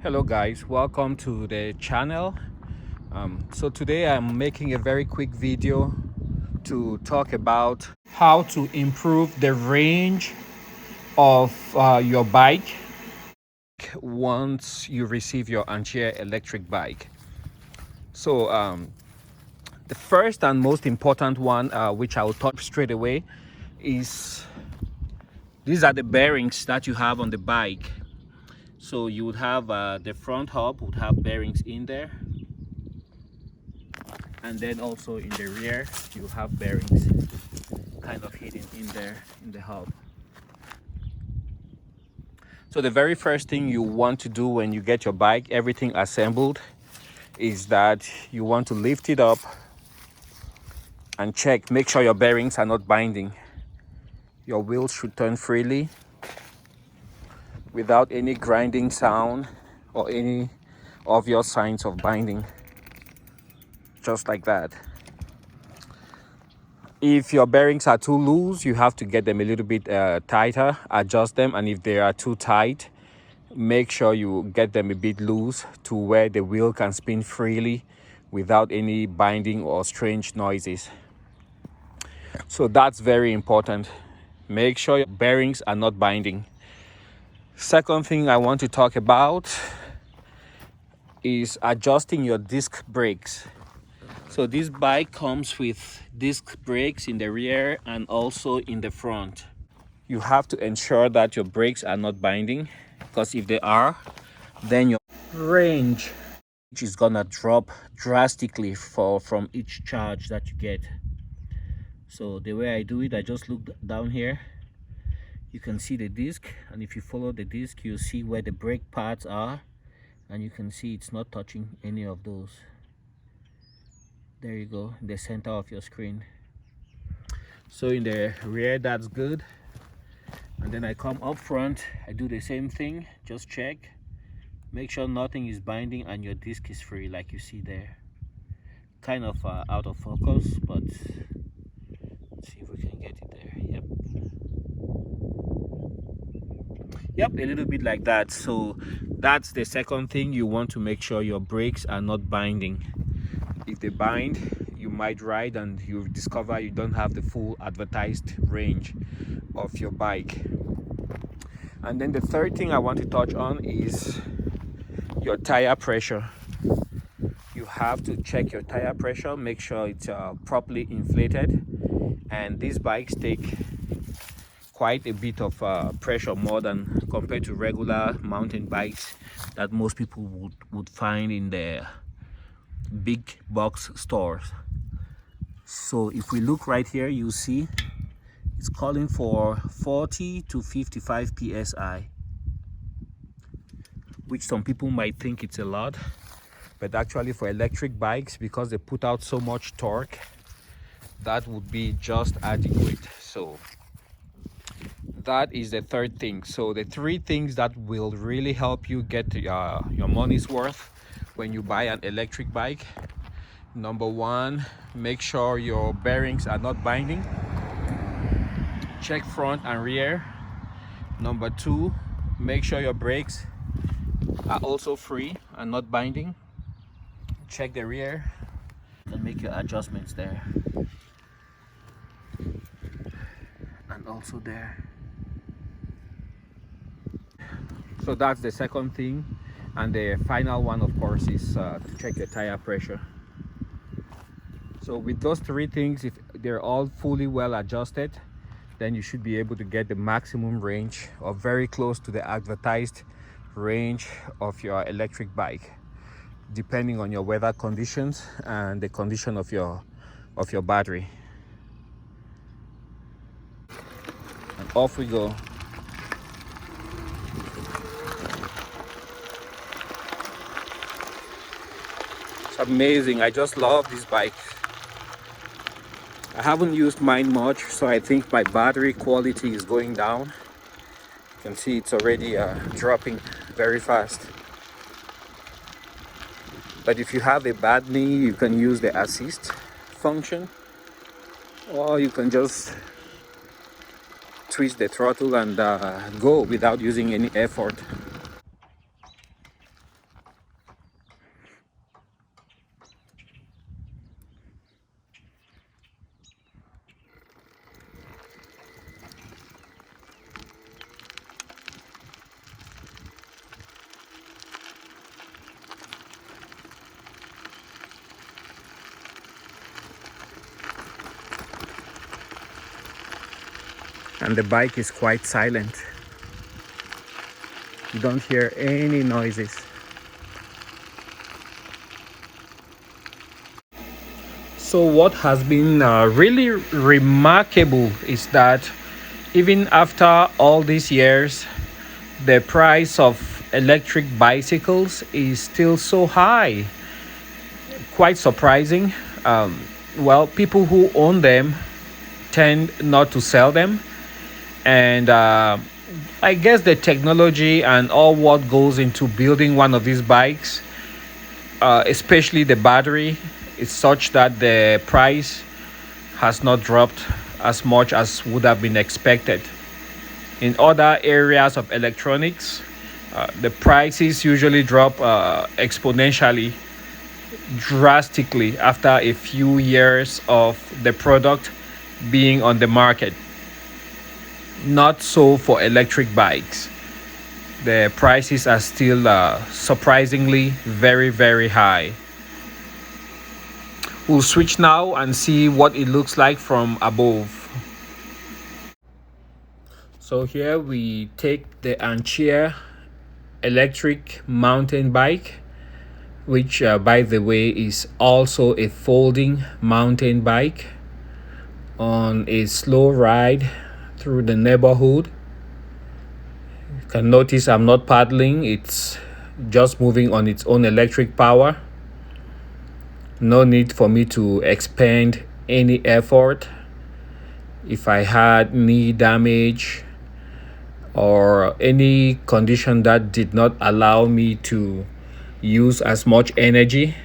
Hello guys, welcome to the channel. So today I'm making a very quick video to talk about how to improve the range of your bike once you receive your Anchor electric bike. So the first and most important one, which I will touch straight away, is these are the bearings that you have on the bike. So you would have the front hub would have bearings in there, and then also in the rear you have bearings kind of hidden in there in the hub. So the very first thing you want to do when you get your bike everything assembled is that you want to lift it up and make sure your bearings are not binding. Your wheels should turn freely without any grinding sound or any obvious signs of binding, just like that. If your bearings are too loose, you have to get them a little bit tighter, adjust them, and if they are too tight, make sure you get them a bit loose to where the wheel can spin freely without any binding or strange noises. So that's very important. Make sure your bearings are not binding. Second thing I want to talk about is adjusting your disc brakes. So this bike comes with disc brakes in the rear and also in the front. You have to ensure that your brakes are not binding, because if they are, then your range is gonna drop drastically from each charge that you get. So the way I do it, I just look down here. You can see the disc, and if you follow the disc, you'll see where the brake pads are, and you can see it's not touching any of those. There you go, in the center of your screen. So in the rear, that's good. And then I come up front, I do the same thing, just check, make sure nothing is binding and your disc is free, like you see there. Kind of out of focus, but let's see if we can get it there. Yep, a little bit like that. So that's the second thing. You want to make sure your brakes are not binding. If they bind, you might ride and you discover you don't have the full advertised range of your bike. And then the third thing I want to touch on is your tire pressure. You have to check your tire pressure, make sure it's properly inflated. And these bikes take quite a bit of pressure, more than compared to regular mountain bikes that most people would find in the big box stores. So if we look right here, you see it's calling for 40 to 55 psi, which some people might think it's a lot, but actually for electric bikes, because they put out so much torque, that would be just adequate. So that is the third thing. So the three things that will really help you get your money's worth when you buy an electric bike. Number one, make sure your bearings are not binding. Check front and rear. Number two, make sure your brakes are also free and not binding. Check the rear and make your adjustments there. And also there. So that's the second thing. And the final one, of course, is to check your tire pressure. So with those three things, if they're all fully well adjusted, then you should be able to get the maximum range, or very close to the advertised range of your electric bike, depending on your weather conditions and the condition of your battery. And off we go. It's amazing. I just love this bike. I haven't used mine much, so I think my battery quality is going down. You can see it's already dropping very fast. But if you have a bad knee, you can use the assist function, or you can just twist the throttle and go without using any effort. and the bike is quite silent. You don't hear any noises. So what has been really remarkable is that even after all these years, the price of electric bicycles is still so high. Quite surprising. Well, people who own them tend not to sell them, and I guess the technology and all what goes into building one of these bikes, especially the battery, is such that the price has not dropped as much as would have been expected. In other areas of electronics, the prices usually drop exponentially, drastically after a few years of the product being on the market. Not so for electric bikes. The prices are still surprisingly very, very high. We'll switch now and see what it looks like from above. So here we take the Anchor electric mountain bike, which by the way is also a folding mountain bike, on a slow ride through the neighborhood. You can notice I'm not paddling, it's just moving on its own electric power. No need for me to expend any effort. If I had knee damage or any condition that did not allow me to use as much energy,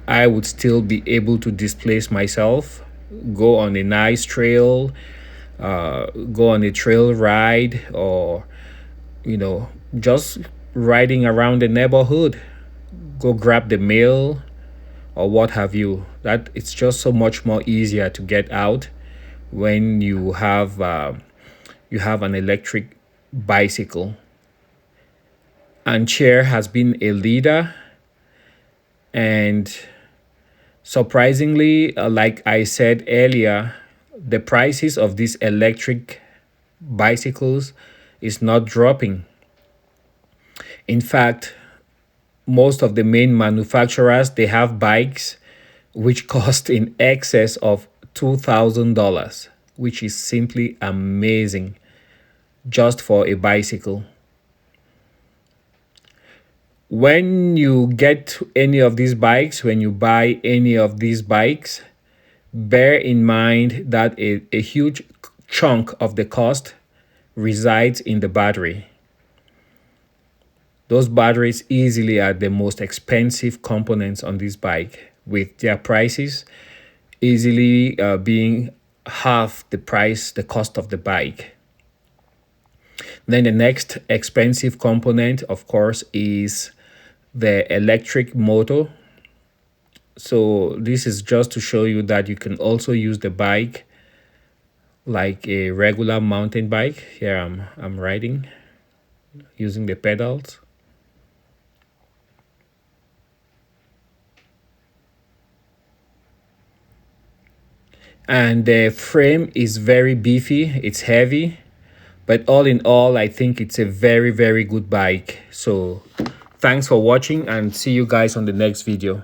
I would still be able to displace myself, go on a nice trail, go on a trail ride, or just riding around the neighborhood, go grab the mail or what have you. That it's just so much more easier to get out when you have an electric bicycle. And Chair has been a leader, and surprisingly, like I said earlier, the prices of these electric bicycles is not dropping. In fact, most of the main manufacturers, they have bikes which cost in excess of $2,000, which is simply amazing just for a bicycle. When you get any of these bikes, when you buy any of these bikes, bear in mind that a huge chunk of the cost resides in the battery. Those batteries easily are the most expensive components on this bike, with their prices easily being half the price, the cost of the bike. Then the next expensive component, of course, is the electric motor. So this is just to show you that you can also use the bike like a regular mountain bike. Here I'm riding using the pedals. And the frame is very beefy, it's heavy, but all in all, I think it's a very, very good bike. So thanks for watching, and see you guys on the next video.